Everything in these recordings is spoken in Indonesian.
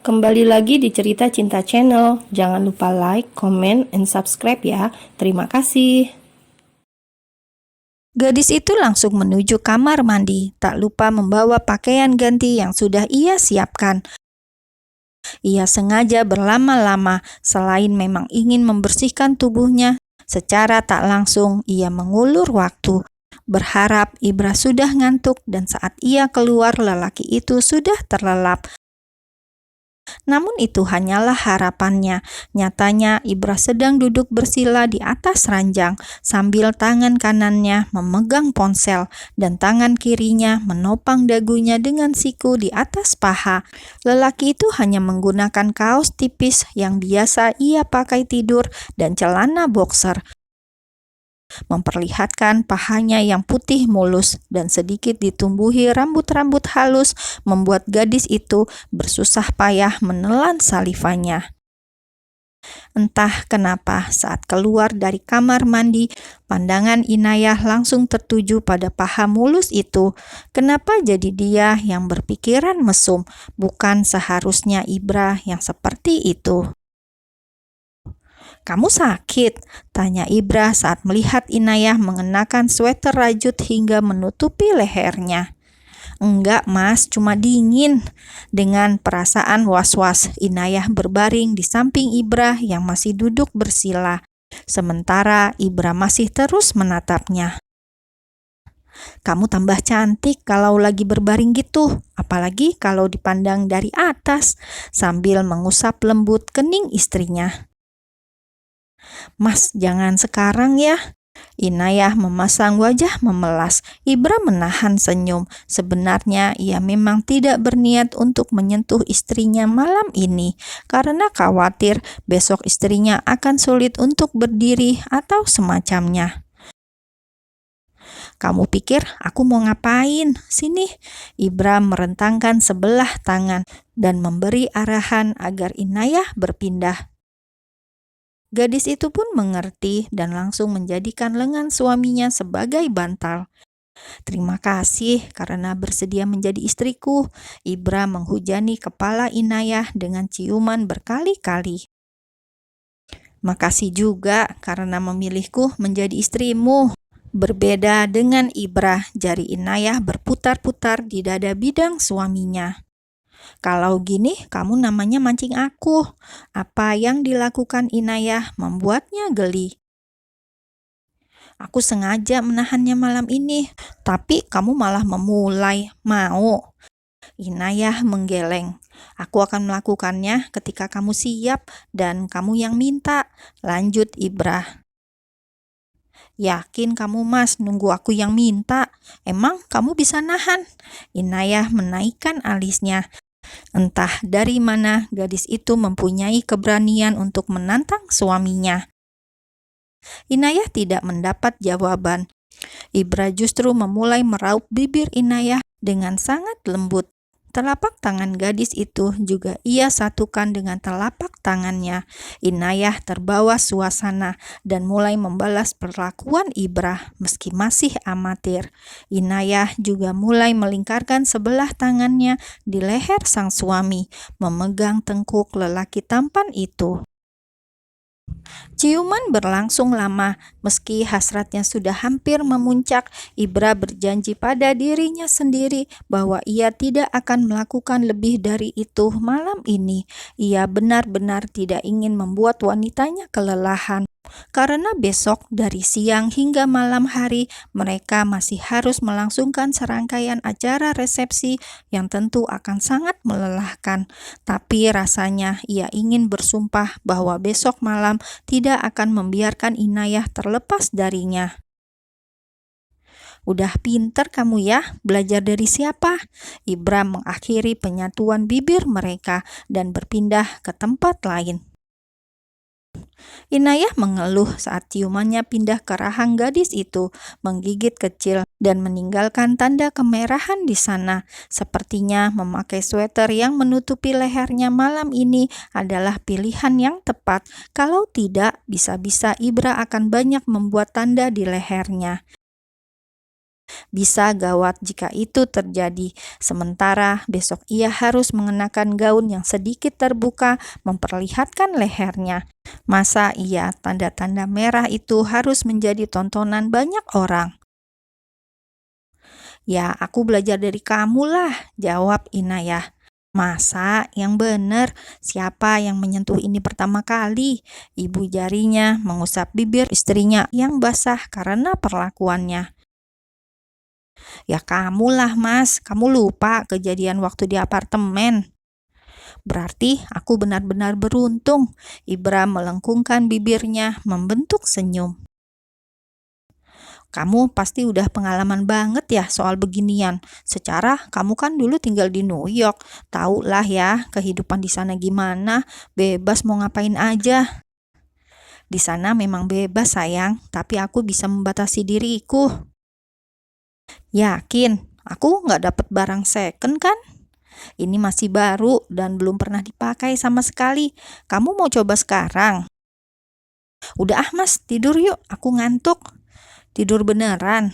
Kembali lagi di Cerita Cinta Channel. Jangan lupa like, comment, and subscribe ya. Terima kasih. Gadis itu langsung menuju kamar mandi, tak lupa membawa pakaian ganti yang sudah ia siapkan. Ia sengaja berlama-lama, selain memang ingin membersihkan tubuhnya, secara tak langsung ia mengulur waktu. Berharap Ibra sudah ngantuk dan saat ia keluar lelaki itu sudah terlelap. Namun itu hanyalah harapannya. Nyatanya Ibra sedang duduk bersila di atas ranjang sambil tangan kanannya memegang ponsel dan tangan kirinya menopang dagunya dengan siku di atas paha. Lelaki itu hanya menggunakan kaos tipis yang biasa ia pakai tidur dan celana boxer, memperlihatkan pahanya yang putih mulus dan sedikit ditumbuhi rambut-rambut halus membuat gadis itu bersusah payah menelan salivanya. Entah kenapa saat keluar dari kamar mandi, pandangan Inayah langsung tertuju pada paha mulus itu. Kenapa jadi dia yang berpikiran mesum, bukan seharusnya Ibra yang seperti itu? "Kamu sakit?" tanya Ibra saat melihat Inayah mengenakan sweater rajut hingga menutupi lehernya. "Enggak mas, cuma dingin." Dengan perasaan was-was, Inayah berbaring di samping Ibra yang masih duduk bersila. Sementara Ibra masih terus menatapnya. "Kamu tambah cantik kalau lagi berbaring gitu, apalagi kalau dipandang dari atas," sambil mengusap lembut kening istrinya. "Mas, jangan sekarang ya." Inayah memasang wajah memelas. Ibra menahan senyum. Sebenarnya ia memang tidak berniat untuk menyentuh istrinya malam ini karena khawatir besok istrinya akan sulit untuk berdiri atau semacamnya. "Kamu pikir aku mau ngapain? Sini." Ibra merentangkan sebelah tangan dan memberi arahan agar Inayah berpindah. Gadis itu pun mengerti dan langsung menjadikan lengan suaminya sebagai bantal. "Terima kasih karena bersedia menjadi istriku." Ibra menghujani kepala Inayah dengan ciuman berkali-kali. "Makasih juga karena memilihku menjadi istrimu." Berbeda dengan Ibra, jari Inayah berputar-putar di dada bidang suaminya. "Kalau gini kamu namanya mancing aku." Apa yang dilakukan Inayah membuatnya geli. "Aku sengaja menahannya malam ini, tapi kamu malah memulai. Mau?" Inayah menggeleng. "Aku akan melakukannya ketika kamu siap dan kamu yang minta," lanjut Ibra. "Yakin kamu mas nunggu aku yang minta? Emang kamu bisa nahan?" Inayah menaikkan alisnya. Entah dari mana gadis itu mempunyai keberanian untuk menantang suaminya. Inayah tidak mendapat jawaban. Ibra justru memulai meraup bibir Inayah dengan sangat lembut. Telapak tangan gadis itu juga ia satukan dengan telapak tangannya. Inayah terbawa suasana dan mulai membalas perlakuan Ibra meski masih amatir. Inayah juga mulai melingkarkan sebelah tangannya di leher sang suami, memegang tengkuk lelaki tampan itu. Ciuman berlangsung lama, meski hasratnya sudah hampir memuncak. Ibra berjanji pada dirinya sendiri bahwa ia tidak akan melakukan lebih dari itu malam ini. Ia benar-benar tidak ingin membuat wanitanya kelelahan. Karena besok dari siang hingga malam hari mereka masih harus melangsungkan serangkaian acara resepsi yang tentu akan sangat melelahkan. Tapi rasanya ia ingin bersumpah bahwa besok malam tidak akan membiarkan Inayah terlepas darinya. "Udah pinter kamu ya, belajar dari siapa?" Ibra mengakhiri penyatuan bibir mereka dan berpindah ke tempat lain. Inayah mengeluh saat ciumannya pindah ke rahang gadis itu, menggigit kecil dan meninggalkan tanda kemerahan di sana. Sepertinya memakai sweater yang menutupi lehernya malam ini adalah pilihan yang tepat. Kalau tidak, bisa-bisa Ibra akan banyak membuat tanda di lehernya. Bisa gawat jika itu terjadi. Sementara besok ia harus mengenakan gaun yang sedikit terbuka memperlihatkan lehernya. Masa iya tanda-tanda merah itu harus menjadi tontonan banyak orang? Ya, aku belajar dari kamu lah, jawab Inayah. Masa yang benar, siapa yang menyentuh ini pertama kali? Ibu jarinya mengusap bibir istrinya yang basah karena perlakuannya. Ya kamulah Mas, kamu lupa kejadian waktu di apartemen. Berarti aku benar-benar beruntung. Ibra melengkungkan bibirnya membentuk senyum. Kamu pasti udah pengalaman banget ya soal beginian. Secara kamu kan dulu tinggal di New York. Tahu lah ya kehidupan di sana gimana, bebas mau ngapain aja. Di sana memang bebas sayang, tapi aku bisa membatasi diriku. Yakin, aku nggak dapat barang second kan? Ini masih baru dan belum pernah dipakai sama sekali. Kamu mau coba sekarang? Udah ah Mas, tidur yuk, aku ngantuk. Tidur beneran.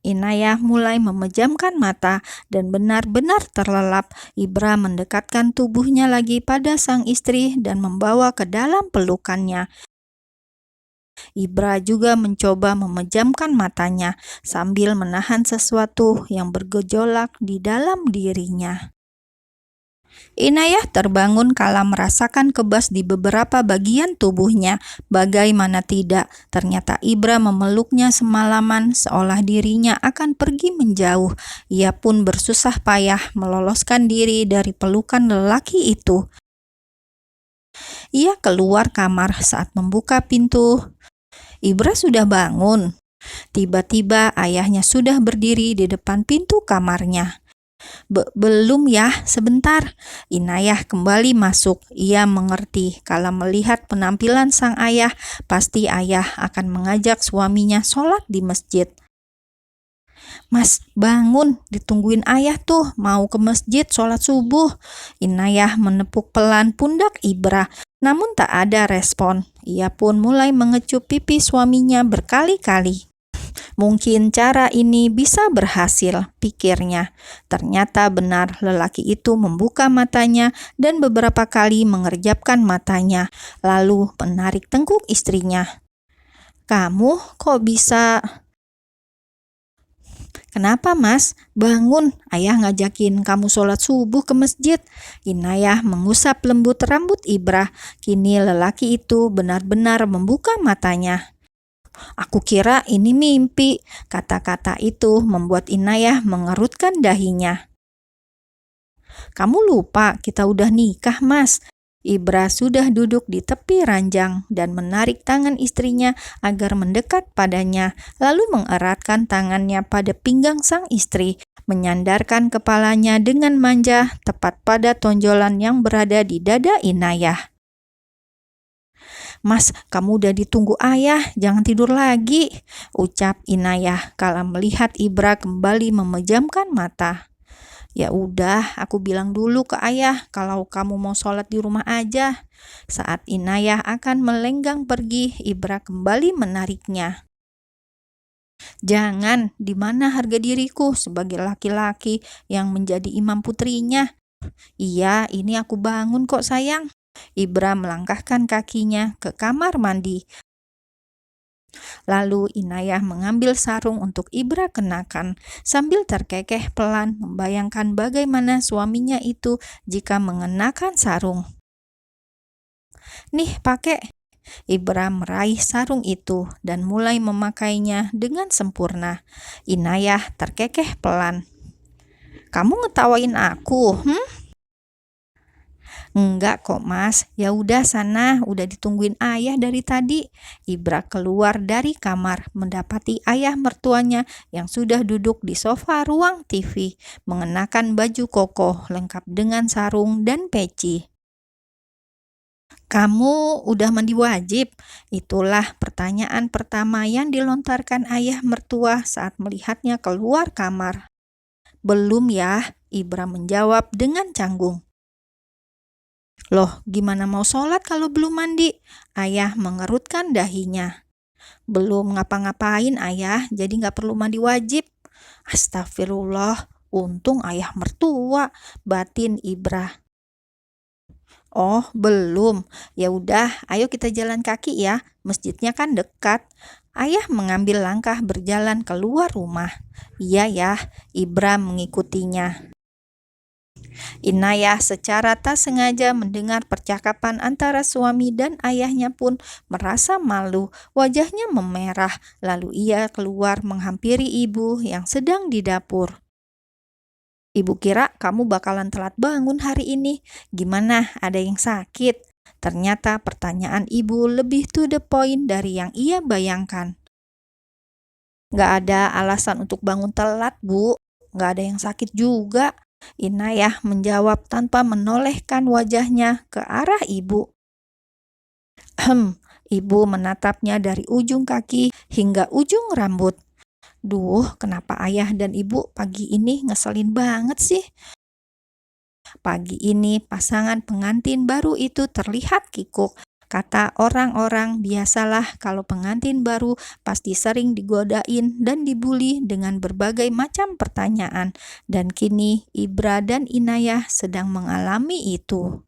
Inayah mulai memejamkan mata dan benar-benar terlelap. Ibra mendekatkan tubuhnya lagi pada sang istri dan membawa ke dalam pelukannya. Ibra juga mencoba memejamkan matanya sambil menahan sesuatu yang bergejolak di dalam dirinya. Inayah terbangun kala merasakan kebas di beberapa bagian tubuhnya. Bagaimana tidak, ternyata Ibra memeluknya semalaman seolah dirinya akan pergi menjauh. Ia pun bersusah payah meloloskan diri dari pelukan lelaki itu. Ia keluar kamar saat membuka pintu. Ibra sudah bangun. Tiba-tiba ayahnya sudah berdiri di depan pintu kamarnya. Belum ya, sebentar. Inayah kembali masuk. Ia mengerti kalau melihat penampilan sang ayah, pasti ayah akan mengajak suaminya sholat di masjid. Mas, bangun, ditungguin ayah tuh, mau ke masjid sholat subuh. Inayah menepuk pelan pundak Ibra, namun tak ada respon. Ia pun mulai mengecup pipi suaminya berkali-kali. Mungkin cara ini bisa berhasil, pikirnya. Ternyata benar lelaki itu membuka matanya dan beberapa kali mengerjapkan matanya, lalu menarik tengkuk istrinya. Kamu kok bisa? Kenapa Mas? Bangun, ayah ngajakin kamu sholat subuh ke masjid. Inayah mengusap lembut rambut Ibra. Kini lelaki itu benar-benar membuka matanya. Aku kira ini mimpi. Kata-kata itu membuat Inayah mengerutkan dahinya. Kamu lupa kita udah nikah Mas. Ibra sudah duduk di tepi ranjang dan menarik tangan istrinya agar mendekat padanya, lalu mengeratkan tangannya pada pinggang sang istri, menyandarkan kepalanya dengan manja tepat pada tonjolan yang berada di dada Inayah. Mas, kamu udah ditunggu ayah, jangan tidur lagi, ucap Inayah kala melihat Ibra kembali memejamkan mata. Ya udah, aku bilang dulu ke ayah kalau kamu mau sholat di rumah aja. Saat Inayah akan melenggang pergi, Ibra kembali menariknya. Jangan, di mana harga diriku sebagai laki-laki yang menjadi imam putrinya? Iya, ini aku bangun kok sayang. Ibra melangkahkan kakinya ke kamar mandi. Lalu Inayah mengambil sarung untuk Ibra kenakan sambil terkekeh pelan membayangkan bagaimana suaminya itu jika mengenakan sarung. Nih pakai. Ibra meraih sarung itu dan mulai memakainya dengan sempurna. Inayah terkekeh pelan. Kamu ngetawain aku, Enggak kok Mas, ya udah sana, udah ditungguin ayah dari tadi. Ibra keluar dari kamar, mendapati ayah mertuanya yang sudah duduk di sofa ruang TV, mengenakan baju koko lengkap dengan sarung dan peci. Kamu udah mandi wajib? Itulah pertanyaan pertama yang dilontarkan ayah mertua saat melihatnya keluar kamar. Belum ya, Ibra menjawab dengan canggung. Loh, gimana mau sholat kalau belum mandi? Ayah mengerutkan dahinya. Belum ngapa-ngapain ayah, jadi nggak perlu mandi wajib. Astagfirullah, untung ayah mertua, batin Ibrah. Oh, belum. Ya udah, ayo kita jalan kaki ya. Masjidnya kan dekat. Ayah mengambil langkah berjalan keluar rumah. Iya ya, Ibrah mengikutinya. Inayah secara tak sengaja mendengar percakapan antara suami dan ayahnya pun merasa malu. Wajahnya memerah, lalu ia keluar menghampiri ibu yang sedang di dapur. Ibu kira kamu bakalan telat bangun hari ini. Gimana, ada yang sakit? Ternyata pertanyaan ibu lebih to the point dari yang ia bayangkan. Gak ada alasan untuk bangun telat, Bu. Gak ada yang sakit juga. Inayah menjawab tanpa menolehkan wajahnya ke arah ibu. Ibu menatapnya dari ujung kaki hingga ujung rambut. Duh, kenapa ayah dan ibu pagi ini ngeselin banget sih? Pagi ini pasangan pengantin baru itu terlihat kikuk. Kata orang-orang, biasalah kalau pengantin baru pasti sering digodain dan dibully dengan berbagai macam pertanyaan. Dan kini Ibra dan Inayah sedang mengalami itu.